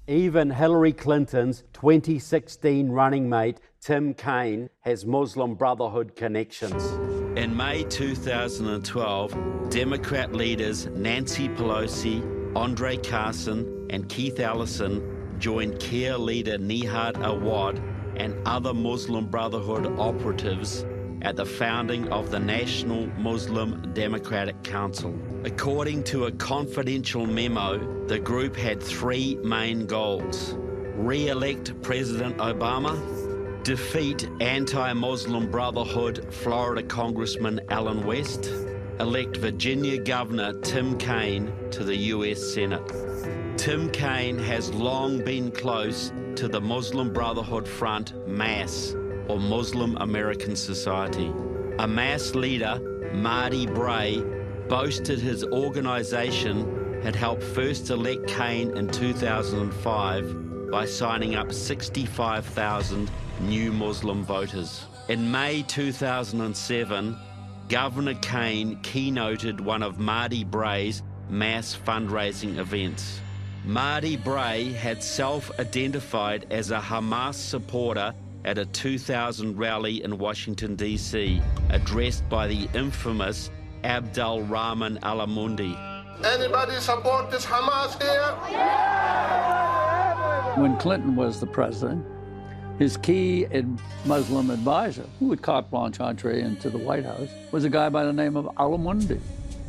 Even Hillary Clinton's 2016 running mate, Tim Kaine, has Muslim Brotherhood connections. In May 2012, Democrat leaders Nancy Pelosi, Andre Carson, and Keith Ellison joined CARE leader Nihad Awad and other Muslim Brotherhood operatives at the founding of the National Muslim Democratic Council. According to a confidential memo, the group had three main goals: re-elect President Obama, defeat anti-Muslim Brotherhood Florida Congressman Allen West, elect Virginia Governor Tim Kaine to the US Senate. Tim Kaine has long been close to the Muslim Brotherhood Front, MAS, or Muslim American Society. A MAS leader, Marty Bray, boasted his organization had helped first elect Kaine in 2005 by signing up 65,000 new Muslim voters. In May 2007, Governor Kaine keynoted one of Marty Bray's MAS fundraising events. Marty Bray had self-identified as a Hamas supporter at a 2000 rally in Washington, D.C., addressed by the infamous Abdel Rahman Alamundi. Anybody support this Hamas here? When Clinton was the president, his key Muslim advisor, who would carte blanche entree into the White House, was a guy by the name of Alamundi.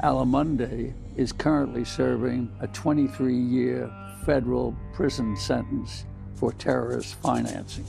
Alamundi is currently serving a 23-year federal prison sentence for terrorist financing.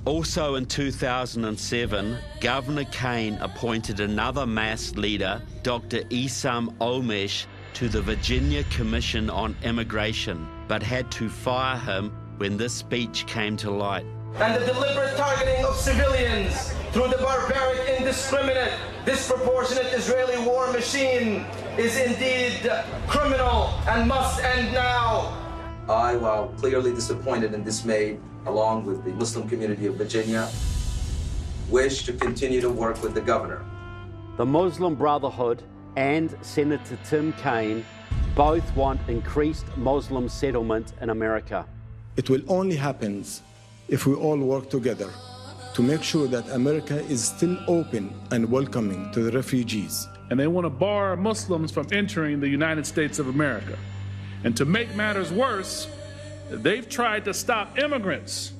Also in 2007, Governor Kaine appointed another MAS leader, Dr. Issam Omesh, to the Virginia Commission on Immigration, but had to fire him when this speech came to light. And the deliberate targeting of civilians through the barbaric, indiscriminate, disproportionate Israeli war machine is indeed criminal and must end now. I, while clearly disappointed and dismayed, along with the Muslim community of Virginia, wish to continue to work with the governor. The Muslim Brotherhood and Senator Tim Kaine both want increased Muslim settlement in America. It will only happen if we all work together to make sure that America is still open and welcoming to the refugees. And they want to bar Muslims from entering the United States of America. And to make matters worse, they've tried to stop immigrants,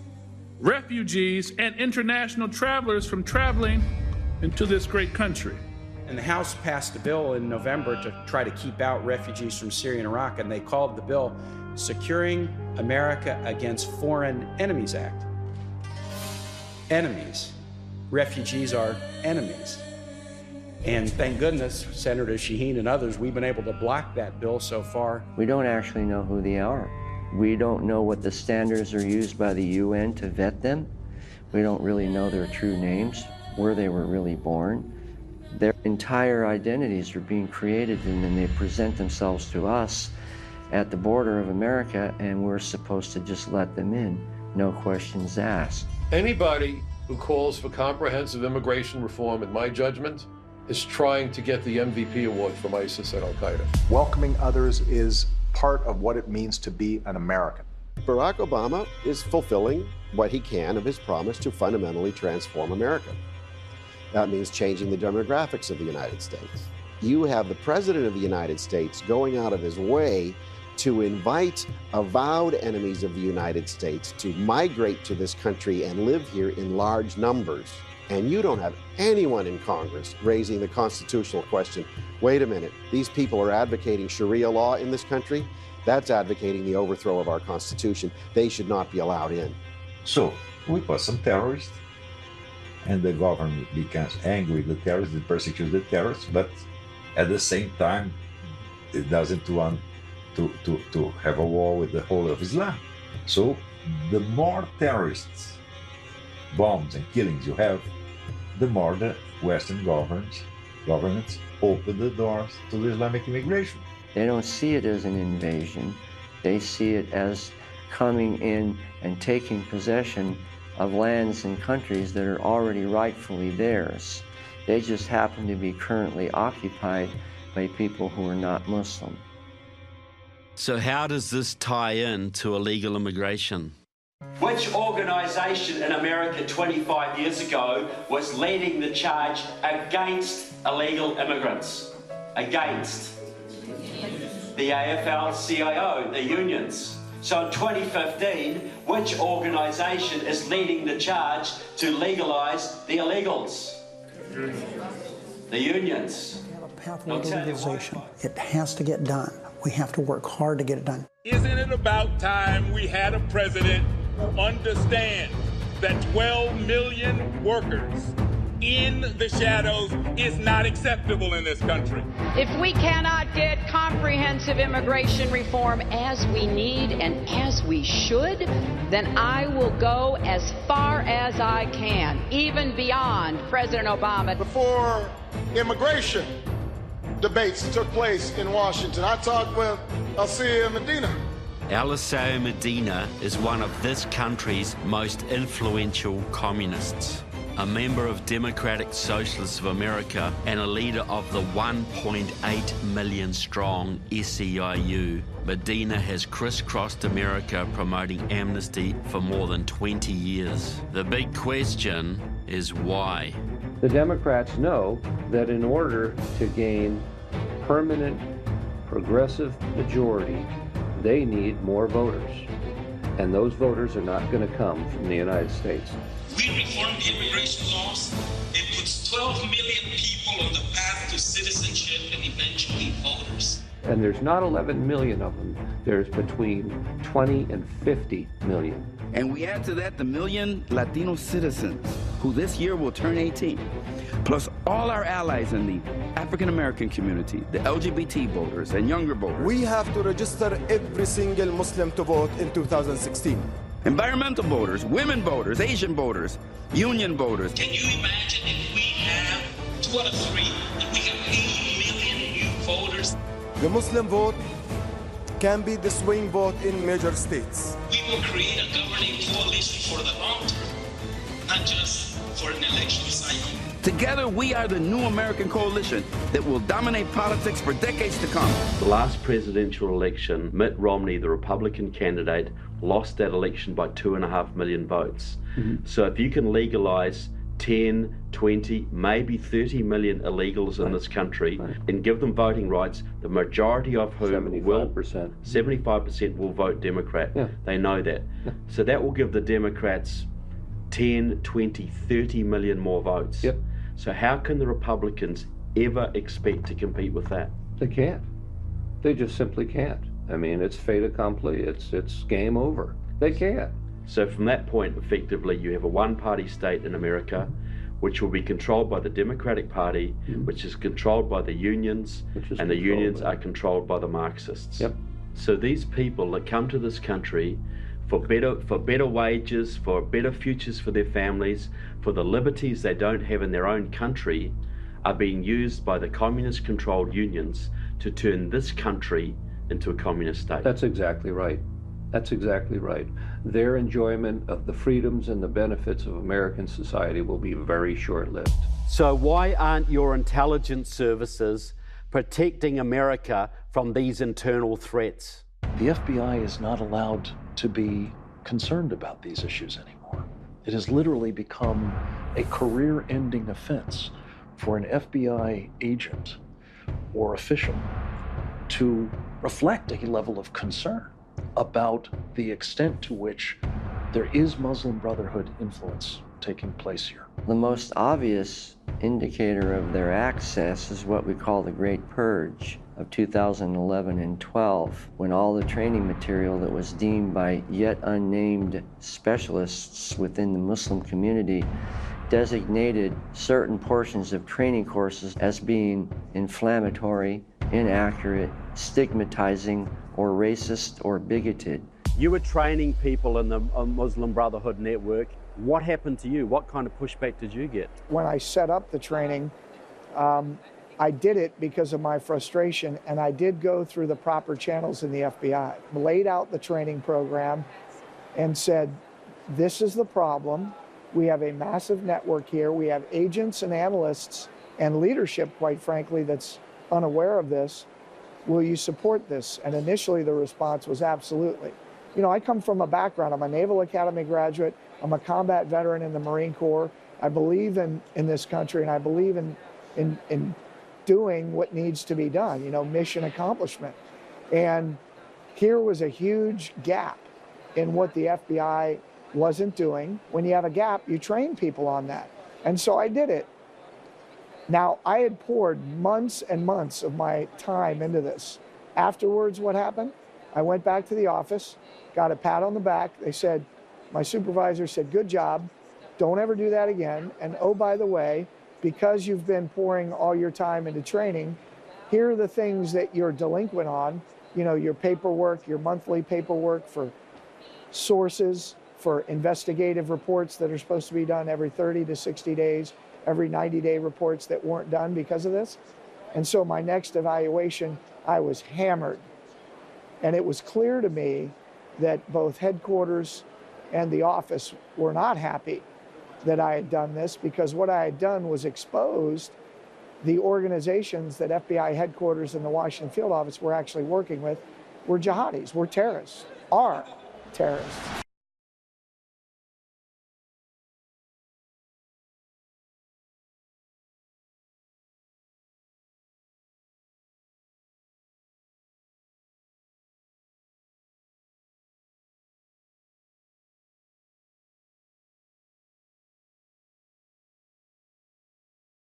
refugees, and international travelers from traveling into this great country. And the House passed a bill in November to try to keep out refugees from Syria and Iraq, and they called the bill Securing America Against Foreign Enemies Act. Enemies. Refugees are enemies. And thank goodness, Senator Shaheen and others, we've been able to block that bill so far. We don't actually know who they are. We don't know what the standards are used by the UN to vet them. We don't really know their true names, where they were really born. Their entire identities are being created, and then they present themselves to us at the border of America, and we're supposed to just let them in, no questions asked. Anybody who calls for comprehensive immigration reform, in my judgment, is trying to get the MVP award from ISIS and Al-Qaeda. Welcoming others is part of what it means to be an American. Barack Obama is fulfilling what he can of his promise to fundamentally transform America. That means changing the demographics of the United States. You have the President of the United States going out of his way to invite avowed enemies of the United States to migrate to this country and live here in large numbers. And you don't have anyone in Congress raising the constitutional question, wait a minute, these people are advocating Sharia law in this country? That's advocating the overthrow of our Constitution. They should not be allowed in. So, we put some terrorists, and the government becomes angry with the terrorists, it persecutes the terrorists, but at the same time, it doesn't want to have a war with the whole of Islam. So, the more terrorists, bombs and killings you have, the more the Western governments open the doors to the Islamic immigration. They don't see it as an invasion. They see it as coming in and taking possession of lands and countries that are already rightfully theirs. They just happen to be currently occupied by people who are not Muslim. So how does this tie in to illegal immigration? Which organisation in America 25 years ago was leading the charge against illegal immigrants? Against? The AFL-CIO, the unions. So in 2015, which organisation is leading the charge to legalise the illegals? The unions. We have a pathway to legalization. It has to get done. We have to work hard to get it done. Isn't it about time we had a president who understands that 12 million workers in the shadows is not acceptable in this country? If we cannot get comprehensive immigration reform as we need and as we should, then I will go as far as I can, even beyond President Obama. Before immigration debates took place in Washington, I talked with Alcea Medina. Alcea Medina is one of this country's most influential communists, a member of Democratic Socialists of America and a leader of the 1.8 million strong SEIU. Medina has crisscrossed America promoting amnesty for more than 20 years. The big question is why? The Democrats know that in order to gain permanent progressive majority, they need more voters. And those voters are not going to come from the United States. We reformed the immigration laws. It puts 12 million people on the path to citizenship and eventually voters. And there's not 11 million of them. There's between 20 and 50 million. And we add to that the million Latino citizens who this year will turn 18, plus all our allies in the African-American community, the LGBT voters and younger voters. We have to register every single Muslim to vote in 2016. Environmental voters, women voters, Asian voters, union voters. Can you imagine if we have 2 out of 3, if we have 80 million new voters? The Muslim vote can be the swing vote in major states. We will create a governing coalition for the long term, not just for an election cycle. Together, we are the new American coalition that will dominate politics for decades to come. The last presidential election, Mitt Romney, the Republican candidate, lost that election by 2.5 million votes. So if you can legalize 10, 20, maybe 30 million illegals in this country and give them voting rights, the majority of whom 75% will vote Democrat. They know that. So that will give the Democrats 10, 20, 30 million more votes. So how can the Republicans ever expect to compete with that? They can't. They just simply can't. I mean, it's fait accompli. It's game over. They can't. So from that point, effectively, you have a one-party state in America, which will be controlled by the Democratic Party, which is controlled by the unions, and the unions are controlled by the Marxists. So these people that come to this country for better wages, for better futures for their families, for the liberties they don't have in their own country, are being used by the communist-controlled unions to turn this country into a communist state. That's exactly right. That's exactly right. Their enjoyment of the freedoms and the benefits of American society will be very short-lived. So why aren't your intelligence services protecting America from these internal threats? The FBI is not allowed to be concerned about these issues anymore. It has literally become a career-ending offense for an FBI agent or official to reflect a level of concern about the extent to which there is Muslim Brotherhood influence taking place here. The most obvious indicator of their access is what we call the Great Purge of 2011 and 12, when all the training material that was deemed by yet unnamed specialists within the Muslim community designated certain portions of training courses as being inflammatory, inaccurate, stigmatizing, or racist or bigoted. You were training people in the Muslim Brotherhood network. What happened to you? What kind of pushback did you get? When I set up the training, I did it because of my frustration, and I did go through the proper channels in the FBI, laid out the training program, and said, this is the problem. We have a massive network here. We have agents and analysts and leadership, quite frankly, that's unaware of this. will you support this? And initially the response was absolutely. You know, I come from a background, I'm a Naval Academy graduate, I'm a combat veteran in the Marine Corps. I believe in this country, and I believe in doing what needs to be done, you know, mission accomplishment. And here was a huge gap in what the FBI wasn't doing. When you have a gap, you train people on that. And so I did it. Now, I had poured months and months of my time into this. Afterwards, what happened? I went back to the office, got a pat on the back. They said, my supervisor said, good job. Don't ever do that again. And oh, by the way, because you've been pouring all your time into training, here are the things that you're delinquent on. You know, your paperwork, your monthly paperwork for sources, for investigative reports that are supposed to be done every 30 to 60 days, every 90-day reports that weren't done because of this. And so my next evaluation, I was hammered. And it was clear to me that both headquarters and the office were not happy that I had done this, because what I had done was exposed the organizations that FBI headquarters and the Washington field office were actually working with were jihadis, were terrorists, are terrorists.